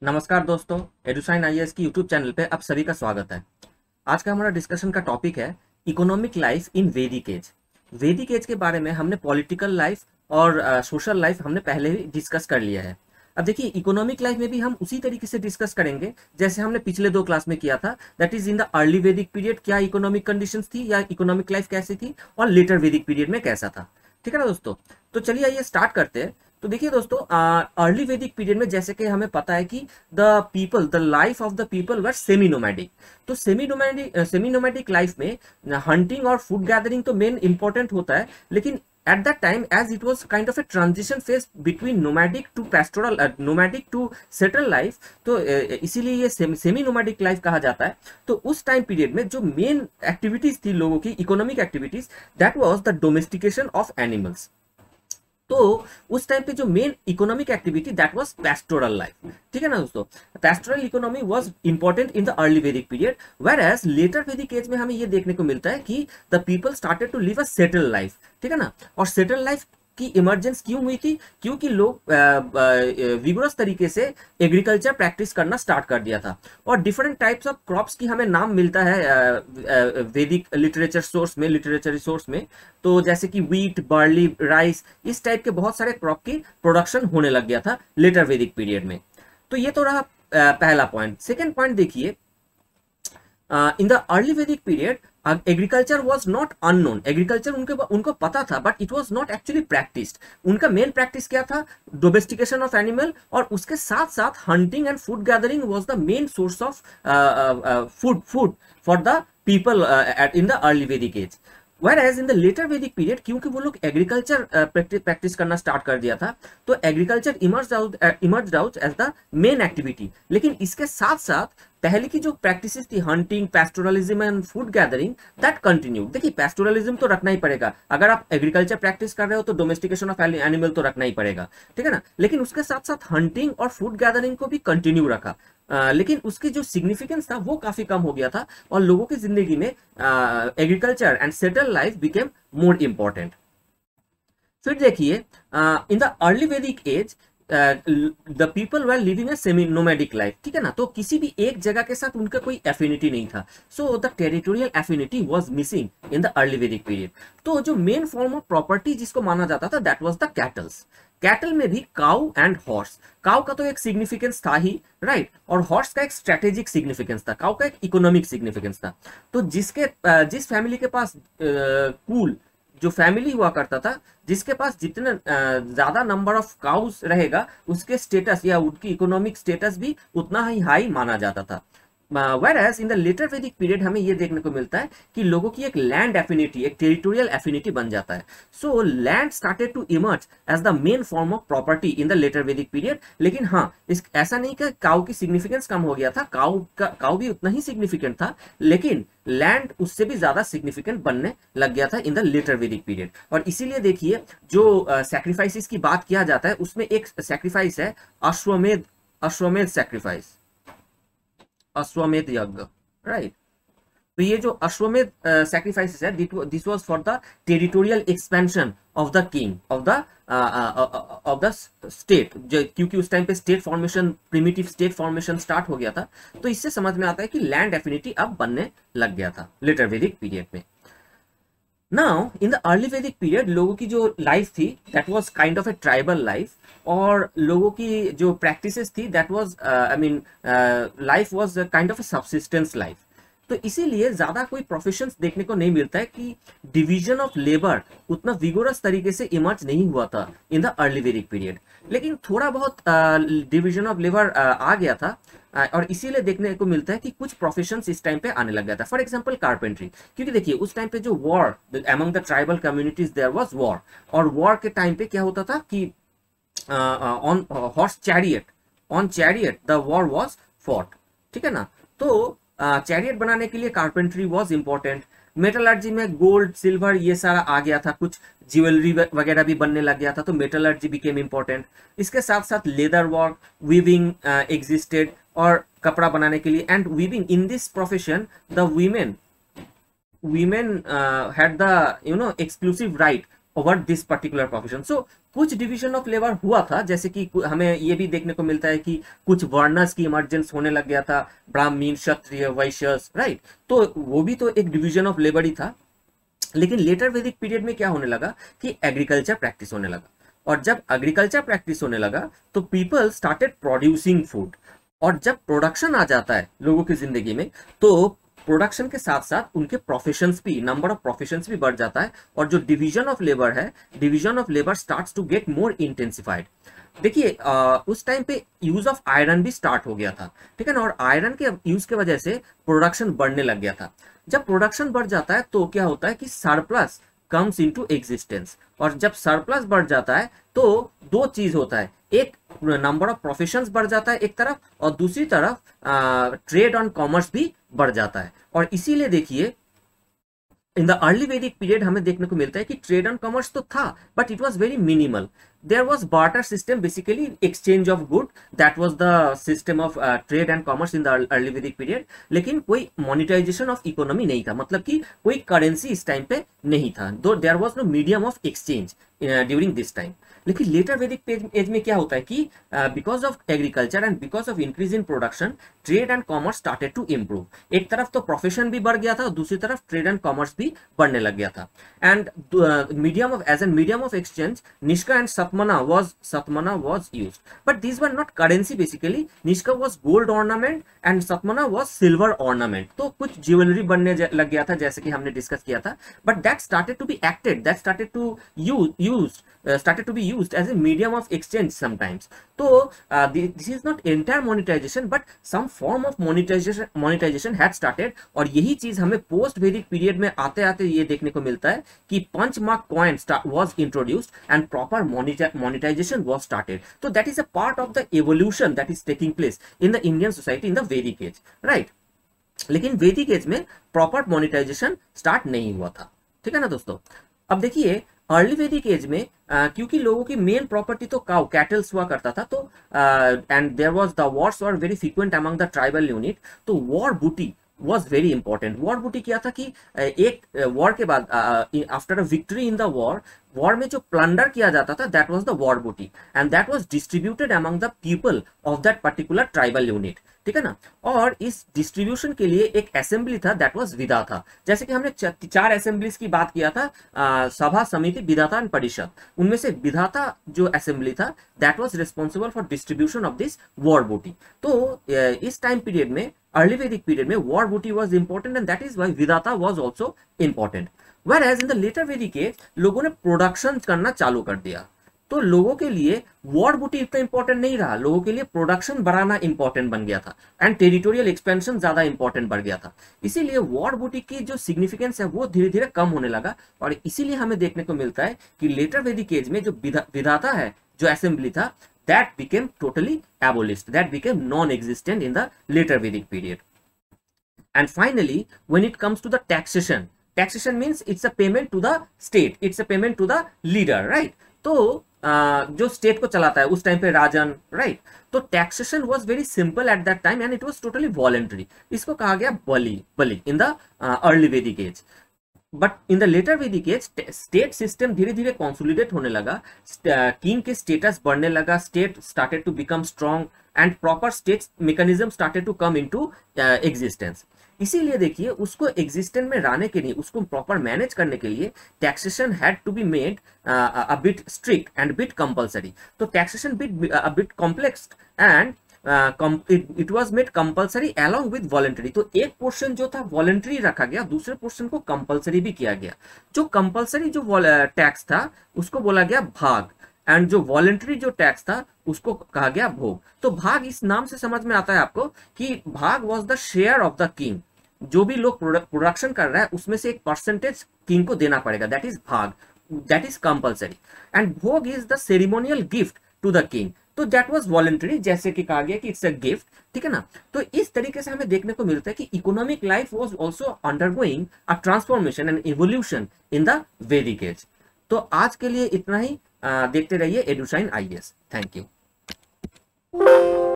नमस्कार दोस्तों, एडुसाइन आईएएस की यूट्यूब चैनल पे आप सभी का स्वागत है। आज का हमारा डिस्कशन का टॉपिक है इकोनॉमिक लाइफ इन वैदिक एज। वैदिक एज के बारे में हमने पॉलिटिकल लाइफ और सोशल लाइफ हमने पहले ही डिस्कस कर लिया है। अब देखिए, इकोनॉमिक लाइफ में भी हम उसी तरीके से डिस्कस करेंगे जैसे हमने पिछले दो क्लास में किया था। That is in the early Vedic period क्या इकोनॉमिक कंडीशंस थी या इकोनॉमिक लाइफ कैसी थी, और लेटर वैदिक पीरियड में कैसा था। ठीक है ना दोस्तों? तो चलिए आइए स्टार्ट करते हैं। तो देखिए दोस्तों, अर्ली वैदिक पीरियड में जैसे कि हमें पता है कि the life of the people were semi nomadic. तो सेमी नोमैडिक लाइफ में हंटिंग और फूड गैदरिंग तो मेन इंपॉर्टेंट होता है, लेकिन at that time as it was kind of a transition phase between nomadic to settled life, तो इसीलिए ये सेमी नोमैडिक लाइफ कहा जाता है। तो उस टाइम पीरियड में जो मेन एक्टिविटीज थी लोगों की, economic activities, that was the domestication of animals. तो उस टाइम पे जो main economic activity that was pastoral life. ठीक है ना दोस्तों? Pastoral economy was important in the early Vedic period, whereas later Vedic age में हमें ये देखने को मिलता है कि the people started to live a settle life. ठीक है ना? और सेटल लाइफ की इमरजेंस क्यों हुई थी? क्योंकि लोग विगोरस तरीके से एग्रीकल्चर प्रैक्टिस करना स्टार्ट कर दिया था, और डिफरेंट टाइप्स ऑफ क्रॉप्स की हमें नाम मिलता है वैदिक लिटरेचर रिसोर्स में। तो जैसे कि व्हीट, बार्ली, राइस, इस टाइप के बहुत सारे क्रॉप की प्रोडक्शन होने लग गया था लेटर वैदिक पीरियड में। तो ये तो रहा पहला पॉइंट। सेकेंड पॉइंट देखिए, in the early Vedic period agriculture was not unknown. Agriculture उनको पता था, but it was not actually practised. उनका मेन प्रैक्टिस क्या था? डोमेस्टिकेशन ऑफ एनिमल, और उसके साथ साथ hunting and food gathering was the main source of food for the people in the early Vedic as. Whereas in the later Vedic period, क्योंकि वो लोग एग्रीकल्चर प्रैक्टिस करना स्टार्ट कर दिया था, तो agriculture emerge out as the main activity. लेकिन इसके साथ साथ पहले की जो प्रैक्टिसेस थी, hunting, pastoralism and food gathering, that continue. देखिए, पैस्टोरलिज्म तो रखना ही पड़ेगा। अगर आप एग्रीकल्चर प्रैक्टिस कर रहे हो तो डोमेस्टिकेशन ऑफ एनिमल तो रखना ही पड़ेगा। ठीक है ना? लेकिन उसके साथ साथ हंटिंग और फूड गैदरिंग को भी कंटिन्यू रखा। लेकिन उसकी जो सिग्निफिकेंस था वो काफी कम हो गया था, और लोगों की जिंदगी में agriculture and settle life became more important. फिर देखिए, in the early Vedic age the people were living a semi nomadic life. ठीक है ना? तो किसी भी एक जगह के साथ उनका कोई एफिनिटी नहीं था। So the territorial affinity was missing in the early Vedic period. तो जो मेन फॉर्म ऑफ प्रॉपर्टी जिसको माना जाता था, that was the kettles. Cattle में भी काउ एंड हॉर्स। काउ का तो एक सिग्निफिकेंस था ही, राइट, और हॉर्स का एक स्ट्रेटेजिक सिग्निफिकेंस था, काउ का एक इकोनॉमिक सिग्निफिकेंस था। तो जिस फैमिली के पास कूल जो फैमिली हुआ करता था, जिसके पास जितने ज्यादा नंबर ऑफ काउस रहेगा, उसके स्टेटस या उनकी इकोनॉमिक स्टेटस भी उतना ही हाई माना जाता था। whereas in the later Vedic period हमें ये देखने को मिलता है कि लोगों की एक लैंड एफिनिटी, एक टेरिटोरियल एफिनिटी बन जाता है। So land started to emerge as the main form of property in the later Vedic period. लेकिन हाँ, ऐसा नहीं कि काउ की सिग्निफिकेंस कम हो गया था, काउ भी उतना ही सिग्निफिकेंट था, लेकिन लैंड उससे भी ज्यादा सिग्निफिकेंट बनने लग गया था इन द लेटर वैदिक पीरियड। और इसीलिए देखिए, जो सैक्रिफाइसेस की बात किया जाता है, उसमें एक सैक्रिफाइस है अश्वमेध सैक्रिफाइस, अश्वमेध यज्ञ, राइट। तो ये जो अश्वमेध सैक्रिफाइसेस है, this was for the territorial expansion of the king of the state. क्योंकि उस टाइम पे state formation, primitive state formation start हो गया था, तो इससे समझ में आता है कि लैंड एफिनिटी अब बनने लग गया था लेटर वैदिक पीरियड में। Now in the early Vedic period लोगों की जो लाइफ थी, that was kind of a tribal life, और लोगों की जो प्रैक्टिसेस थी, that was life was kind of A subsistence life. तो इसीलिए ज्यादा कोई प्रोफेशंस देखने को नहीं मिलता है कि डिवीजन ऑफ लेबर उतना विगोरस तरीके से इमर्ज नहीं हुआ था इन द अर्ली वैदिक पीरियड। लेकिन थोड़ा बहुत डिवीजन ऑफ लेबर आ गया था, और इसीलिए देखने को मिलता है कि कुछ प्रोफेशंस इस टाइम पे आने लग गया था। फॉर एग्जांपल कारपेंट्री, क्योंकि देखिए उस टाइम पे जो war among the tribal communities there was war, और वॉर के टाइम पे क्या होता था कि on horse chariot the war was fought. ठीक है ना? तो चैरियट बनाने के लिए कारपेंट्री वाज इंपॉर्टेंट। मेटलर्जी में गोल्ड, सिल्वर, ये सारा आ गया था, कुछ ज्वेलरी वगैरह भी बनने लग गया था, तो मेटलर्जी बिकेम इंपॉर्टेंट। इसके साथ साथ लेदर वर्क, वीविंग एग्जिस्टेड, और कपड़ा बनाने के लिए, and weaving in this profession the women had the exclusive right over this particular profession. So कुछ डिवीजन ऑफ लेबर हुआ था, जैसे कि हमें ये भी देखने को मिलता है कि कुछ वर्णस की इमर्जेंस होने लग गया था, ब्राह्मीण, क्षत्रिय, वैश्यस, राइट। तो वो भी तो एक डिवीजन ऑफ लेबर ही था। लेकिन लेटर वैदिक पीरियड में क्या होने लगा कि एग्रीकल्चर प्रैक्टिस होने लगा, और जब एग्रीकल्चर प्रैक्टिस होने लगा तो पीपल स्टार्टेड प्रोड्यूसिंग फूड। और जब प्रोडक्शन आ जाता है लोगों की जिंदगी में, तो प्रोडक्शन के साथ साथ उनके प्रोफेशंस भी, नंबर ऑफ प्रोफेशंस भी बढ़ जाता है, और जो डिवीजन ऑफ लेबर है, division of labour starts to get more intensified. देखिए उस टाइम पे यूज ऑफ आयरन भी स्टार्ट हो गया था, ठीक है ना, और आयरन के यूज के वजह से प्रोडक्शन बढ़ने लग गया था। जब प्रोडक्शन बढ़ जाता है तो क्या होता है कि सरप्लस कम्स इनटू एग्जिस्टेंस, और जब सरप्लस बढ़ जाता है तो दो चीज होता है, एक नंबर ऑफ प्रोफेशंस बढ़ जाता है एक तरफ, और दूसरी तरफ ट्रेड और कॉमर्स भी बढ़ जाता है। और इसीलिए देखिए in the early Vedic period हमें देखने को मिलता है कि ट्रेड एंड कॉमर्स तो था, but it was very minimal. There was barter system, basically exchange of good, that was the system of trade and commerce in the early Vedic period. लेकिन कोई मोनिटाइजेशन ऑफ इकोनॉमी नहीं था, मतलब कि कोई currency इस टाइम पे नहीं था, though there was no medium of exchange during this time. लेकिन लेटर वैदिक एज में क्या होता है कि because of agriculture and because of increase in production, trade and commerce started to improve. एक तरफ तो प्रोफेशन भी बढ़ गया था और दूसरी तरफ ट्रेड एंड कॉमर्स भी बढ़ने लग गया था। And medium of as an medium of exchange nishka and satamana was used, but these were not currency basically. Nishka was gold ornament and satamana was silver ornament. तो कुछ ज्वेलरी बनने लग गया था जैसे कि हमने डिस्कस किया था, but that started to be acted, that started to be used as a medium of exchange sometimes. तो this is not entire monetization, but some form of monetization had started, और यही चीज हमें पोस्ट वैदिक period में आते आते ये देखने को मिलता है कि punch mark coin was introduced and proper monetization was started. So that is a part of the evolution that is taking place in the Indian society in the Vedic age, right? लेकिन वैदिक एज में proper monetization start नहीं हुआ था, ठीक है ना दोस्तों। अब देखिए अर्ली वैदिक एज में क्योंकि लोगों की मेन प्रॉपर्टी तो काउ कैटल्स हुआ करता था, तो and there was the wars were very frequent among the tribal unit, तो war booty was very important. War booty क्या था कि एक वॉर के बाद after a victory in the war में जो प्लंडर किया जाता था, that was the war booty, and that was distributed among the people of that particular tribal unit, ठीक है ना। और इस डिस्ट्रीब्यूशन के लिए एक असेंबली था, दैट वाज विधाता। जैसे कि हमने चार असेंबलीज की बात किया था, सभा, समिति, विधाता एंड परिषद। उनमें से विधाता जो असेंबली था, that was responsible for distribution of this war booty. तो इस टाइम पीरियड में, अर्ली वैदिक पीरियड में, war booty was important, and that is why Vidatha was also important. Whereas in the later Vedic age लोगों ने production करना चालू कर दिया, तो लोगों के लिए वॉर बूटी इतना इंपॉर्टेंट नहीं रहा, लोगों के लिए प्रोडक्शन बढ़ाना इंपॉर्टेंट बन गया था, एंड टेरिटोरियल एक्सपेंशन ज्यादा इंपॉर्टेंट बढ़ गया था। इसीलिए वॉर बूटी की जो सिग्निफिकेंस है वो धीरे धीरे कम होने लगा, और इसीलिए हमें देखने को मिलता है कि लेटर वैदिक एज में जो विधाता है, जो असेंबली था, that became totally abolished, that became non-existent in the later Vedic period. And finally, when it comes to the taxation means it's a payment to the state, it's a payment to the leader, right? तो जो state को चलाता है उस time पे राजन, right. तो taxation was very simple at that time and it was totally voluntary. इसको कहा गया बलि in the early Vedic age. But in the later Vedic age state system धीरे धीरे कॉन्सोलिडेट होने लगा, किंग के स्टेटस बढ़ने लगा, state started to become strong and proper state mechanism started to come into existence. इसीलिए देखिए उसको एग्जिस्टेंस में लाने के लिए, उसको प्रॉपर मैनेज करने के लिए taxation had to be made a bit strict and bit compulsory. तो taxation a bit complex and it was made compulsory along with voluntary. तो एक पोर्शन जो था वॉलंटरी रखा गया, दूसरे पोर्शन को कंपलसरी भी किया गया। जो कंपलसरी जो टैक्स था उसको बोला गया भाग, एंड जो वॉलंटरी जो टैक्स था उसको कहा गया भोग। तो भाग इस नाम से समझ में आता है आपको कि भाग was the share of the king. जो भी लोग प्रोडक्शन कर रहा है उसमें से एक परसेंटेज किंग को देना पड़ेगा, दैट इज भाग, दैट इज कंपलसरी। एंड भोग is the ceremonial gift to the king. तो दैट वाज वॉलंटरी, जैसे कि कहा गया कि इट्स अ गिफ्ट, ठीक है ना। तो इस तरीके से हमें देखने को मिलता है कि economic life was also undergoing a transformation and evolution in the वैदिक एज। तो आज के लिए इतना ही, देखते रहिए एडुशाइन IAS। Thank you.